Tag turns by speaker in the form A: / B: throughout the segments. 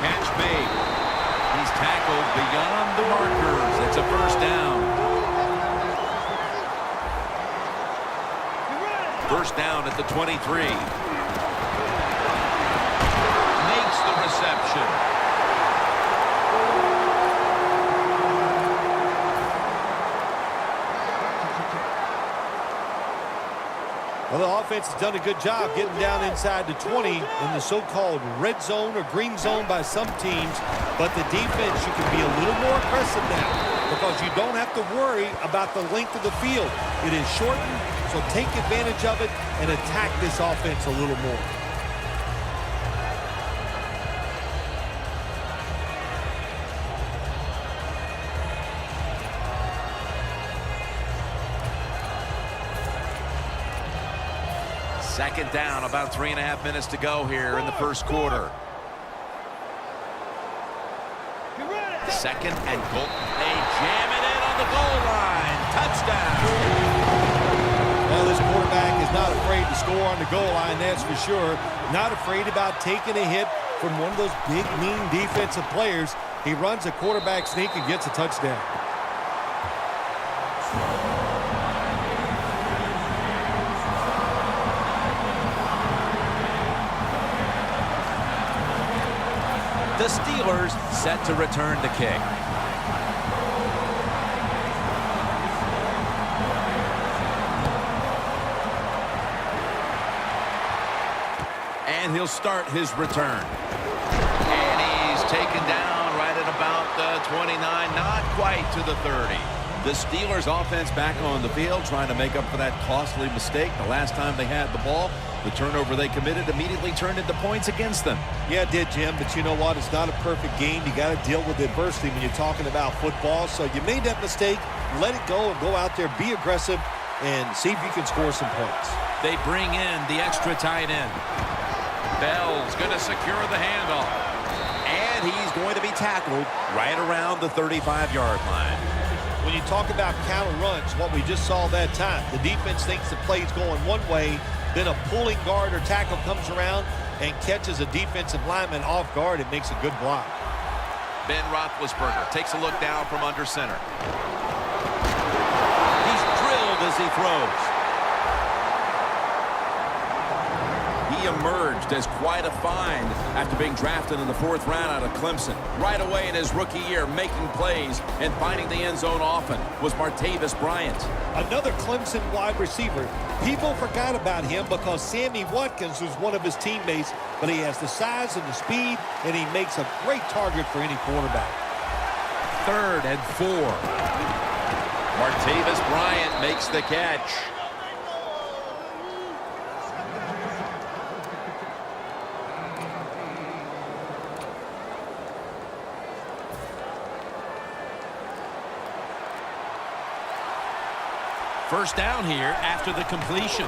A: Catch made. He's tackled beyond the markers. It's a first down. First down at the 23. Makes the reception.
B: Well, the offense has done a good job getting down inside the 20 in the so-called red zone or green zone by some teams. But the defense, you can be a little more aggressive now because you don't have to worry about the length of the field. It is shortened, so take advantage of it and attack this offense a little more.
A: Second down, about 3.5 minutes to go here in the first quarter. Second and goal. They jam it in on the goal line. Touchdown.
B: Well, this quarterback is not afraid to score on the goal line, that's for sure. Not afraid about taking a hit from one of those big, mean defensive players. He runs a quarterback sneak and gets a touchdown.
A: The Steelers set to return the kick. And he'll start his return. And he's taken down right at about the 29, not quite to the 30. The Steelers offense back on the field trying to make up for that costly mistake the last time they had the ball. The turnover they committed immediately turned into points against them.
B: Yeah, it did, Jim, but you know what? It's not a perfect game. You got to deal with adversity when you're talking about football. So you made that mistake, let it go, and go out there, be aggressive, and see if you can score some points.
A: They bring in the extra tight end. Bell's going to secure the handoff. And he's going to be tackled right around the 35-yard line.
B: When you talk about counter runs, what we just saw that time, the defense thinks the play's going one way, then a pulling guard or tackle comes around and catches a defensive lineman off guard. It makes a good block.
A: Ben Roethlisberger takes a look down from under center. He's drilled as he throws. He emerged as quite a find after being drafted in the 4th round out of Clemson. Right away in his rookie year, making plays and finding the end zone often was Martavis Bryant.
B: Another Clemson wide receiver. People forgot about him because Sammy Watkins was one of his teammates, but he has the size and the speed, and he makes a great target for any quarterback.
A: 3rd and 4. Martavis Bryant makes the catch. First down here after the completion.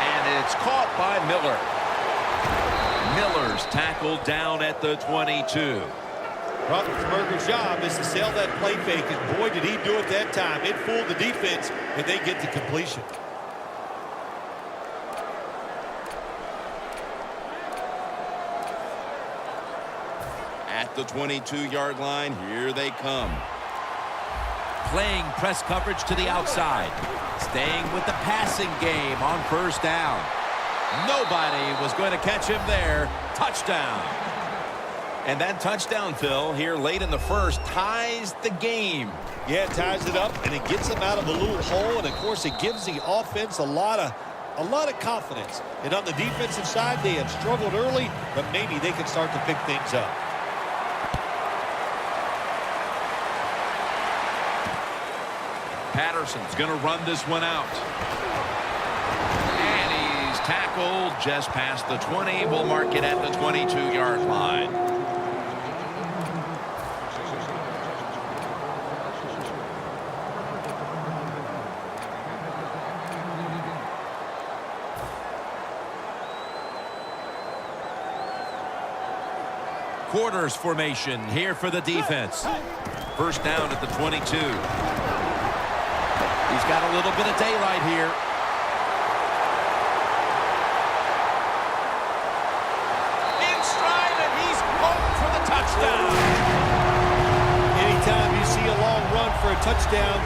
A: And it's caught by Miller. Miller's tackled down at the 22.
B: Roethlisberger's job is to sell that play fake, and boy, did he do it that time. It fooled the defense, and they get the completion.
A: At the 22-yard line, here they come. Playing press coverage to the outside. Staying with the passing game on first down. Nobody was going to catch him there. Touchdown. And that touchdown, Phil, here late in the first, ties the game.
B: Yeah, it ties it up, and it gets them out of a little hole, and, of course, it gives the offense a lot of confidence. And on the defensive side, they have struggled early, but maybe they can start to pick things up.
A: Patterson's going to run this one out. And he's tackled just past the 20. We'll mark it at the 22-yard line. Quarters formation here for the defense. First down at the 22. He's got a little bit of daylight here. touchdown.
B: Anytime you see a long run for a touchdown,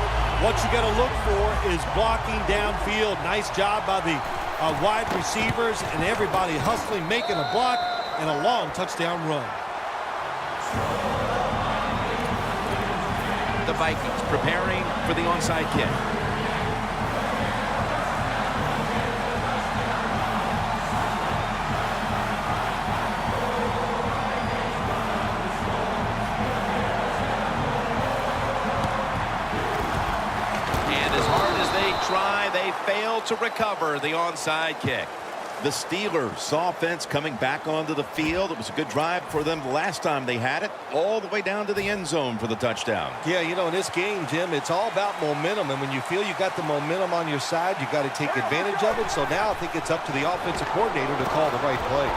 B: what you got to look for is blocking downfield. Nice job by the wide receivers and everybody hustling, making a block and a long touchdown run.
A: The Vikings preparing for the onside kick. And as hard as they try, they fail to recover the onside kick. The Steelers offense coming back onto the field. It was a good drive for them the last time they had it, all the way down to the end zone for the touchdown.
B: Yeah, you know, in this game, Jim, it's all about momentum. And when you feel you got the momentum on your side, you got to take advantage of it. So now I think it's up to the offensive coordinator to call the right plays.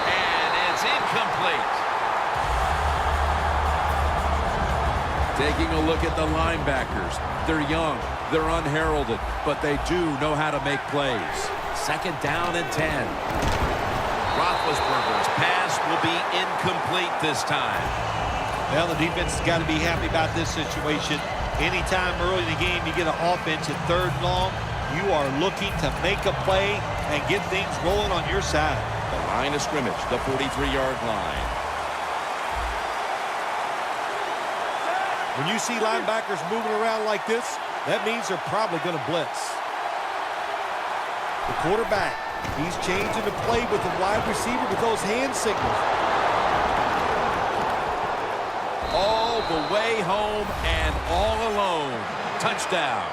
A: And it's incomplete. Taking a look at the linebackers. They're young, they're unheralded, but they do know how to make plays. Second down and 10. Roethlisberger's pass will be incomplete this time.
B: Well, the defense has got to be happy about this situation. Anytime early in the game you get an offense at third and long, you are looking to make a play and get things rolling on your side.
A: The line of scrimmage, the 43-yard line.
B: When you see linebackers moving around like this, that means they're probably going to blitz. The quarterback, he's changing the play with the wide receiver with those hand signals.
A: All the way home and all alone. Touchdown.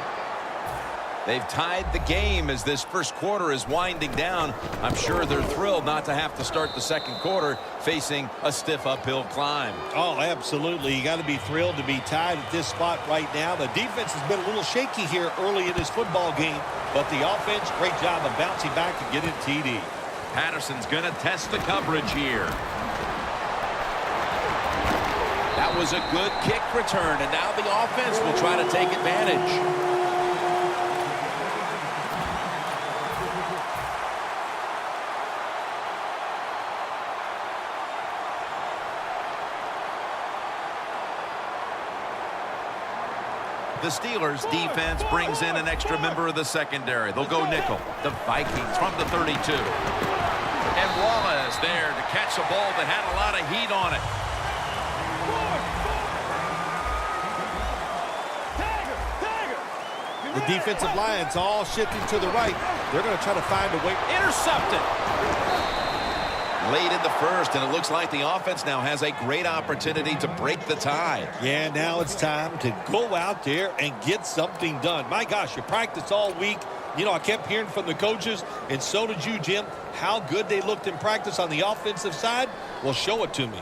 A: They've tied the game as this first quarter is winding down. I'm sure they're thrilled not to have to start the second quarter facing a stiff uphill climb.
B: Oh, absolutely. You got to be thrilled to be tied at this spot right now. The defense has been a little shaky here early in this football game, but the offense, great job of bouncing back and getting TD.
A: Patterson's going to test the coverage here. That was a good kick return, and now the offense will try to take advantage. The Steelers defense brings in an extra member of the secondary. They'll go nickel. The Vikings from the 32. And Wallace there to catch a ball that had a lot of heat on it.
B: The defensive line's all shifting to the right. They're going to try to find a way.
A: Intercepted. Late in the first, and it looks like the offense now has a great opportunity to break the tie.
B: Yeah, now it's time to go out there and get something done. My gosh, you practiced all week. You know, I kept hearing from the coaches, and so did you, Jim, how good they looked in practice on the offensive side. Well, show it to me.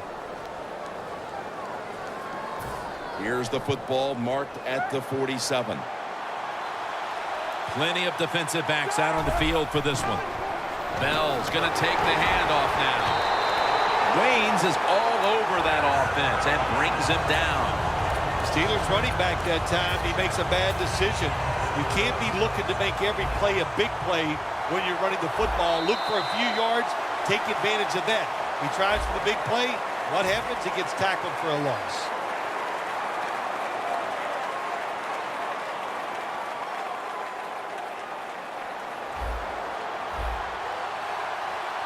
A: Here's the football marked at the 47. Plenty of defensive backs out on the field for this one. Bell's going to take the handoff now. Waynes is all over that offense and brings him down.
B: Steelers running back that time, he makes a bad decision. You can't be looking to make every play a big play when you're running the football. Look for a few yards, take advantage of that. He tries for the big play. What happens? He gets tackled for a loss.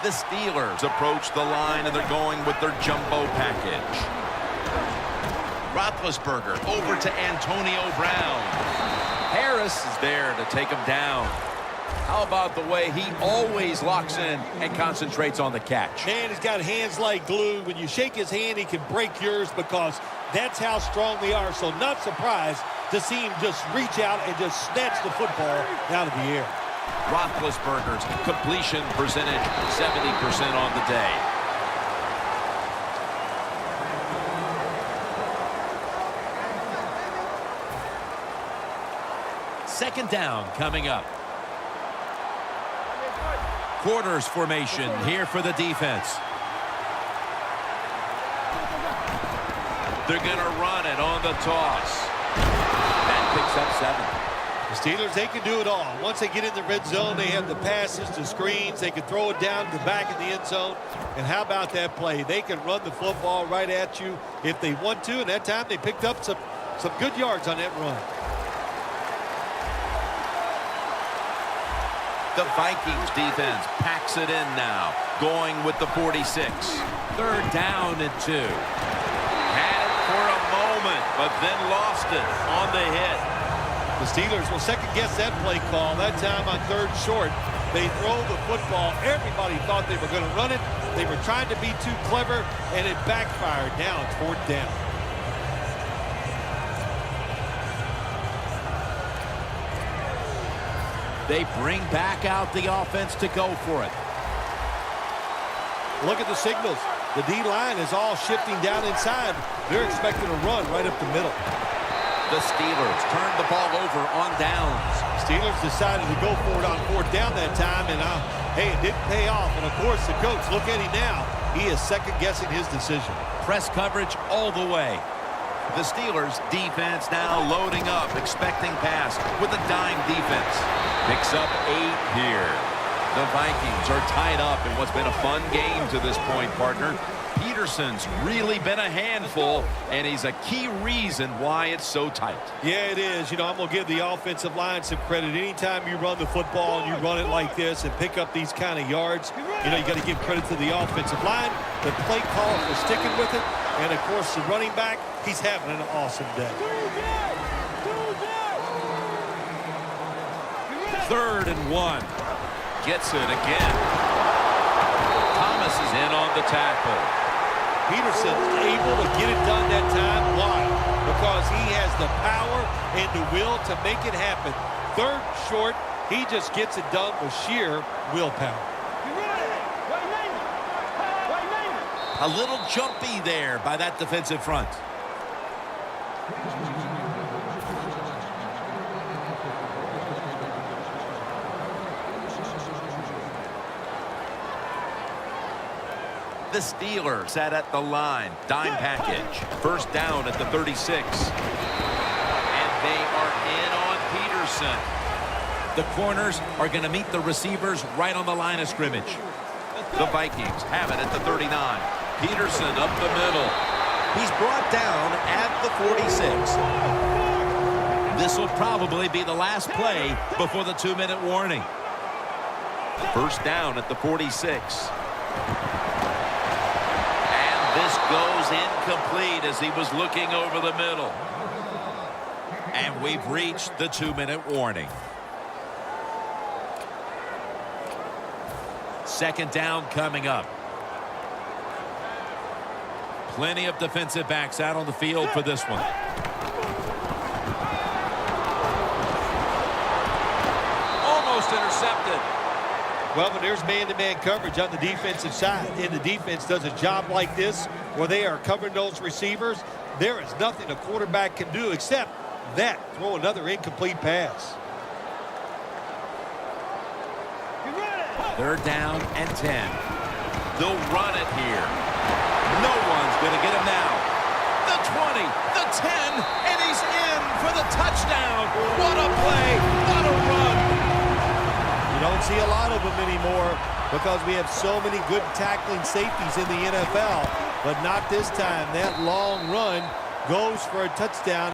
A: The Steelers approach the line, and they're going with their jumbo package. Roethlisberger over to Antonio Brown. Harris is there to take him down. How about the way he always locks in and concentrates on the catch?
B: Man, he's got hands like glue. When you shake his hand, he can break yours because that's how strong they are. So not surprised to see him just reach out and just snatch the football out of the air.
A: Roethlisberger's completion percentage 70% on the day. Second down coming up. Quarters formation here for the defense. They're going to run it on the toss. That picks up 7.
B: The Steelers, they can do it all. Once they get in the red zone, they have the passes, the screens. They can throw it down to the back of the end zone. And how about that play? They can run the football right at you if they want to. And that time they picked up some good yards on that run.
A: The Vikings defense packs it in now, going with the 46. 3rd down and 2. Had it for a moment, but then lost it on the hit.
B: The Steelers will second-guess that play call. That time on 3rd short, they throw the football. Everybody thought they were going to run it. They were trying to be too clever, and it backfired. Now it's 4th down.
A: They bring back out the offense to go for it.
B: Look at the signals. The D-line is all shifting down inside. They're expecting a run right up the middle.
A: The Steelers turned the ball over on downs.
B: Steelers decided to go for it on 4th down that time, and hey, it didn't pay off. And, of course, the coach, look at him now. He is second-guessing his decision.
A: Press coverage all the way. The Steelers defense now loading up, expecting pass with a dime defense. Picks up 8 here. The Vikings are tied up in what's been a fun game to this point, partner. Peterson's really been a handful, and he's a key reason why it's so tight.
B: Yeah, it is. You know, I'm going to give the offensive line some credit. Anytime you run the football and you run it like this and pick up these kind of yards, you know, you got to give credit to the offensive line, the play call for sticking with it, and, of course, the running back, he's having an awesome day.
A: 3rd and 1. Gets it again. Thomas is in on the tackle.
B: Peterson's able to get it done that time. Why? Because he has the power and the will to make it happen. 3rd short, he just gets it done with sheer willpower.
A: A little jumpy there by that defensive front. The Steelers sat at the line. Dime package. 1st down at the 36. And they are in on Peterson. The corners are going to meet the receivers right on the line of scrimmage. The Vikings have it at the 39. Peterson up the middle. He's brought down at the 46. This will probably be the last play before the 2-minute warning. 1st down at the 46. This goes incomplete as he was looking over the middle. And we've reached the 2-minute warning. 2nd down coming up. Plenty of defensive backs out on the field for this one. Almost intercepted.
B: Well, when there's man-to-man coverage on the defensive side, and the defense does a job like this where they are covering those receivers, there is nothing a quarterback can do except that, throw another incomplete pass.
A: 3rd down and 10. They'll run it here. No one's going to get him now. The 20, the 10, and he's in for the touchdown. What a play, what a run.
B: Don't see a lot of them anymore because we have so many good tackling safeties in the NFL, but not this time. That long run goes for a touchdown.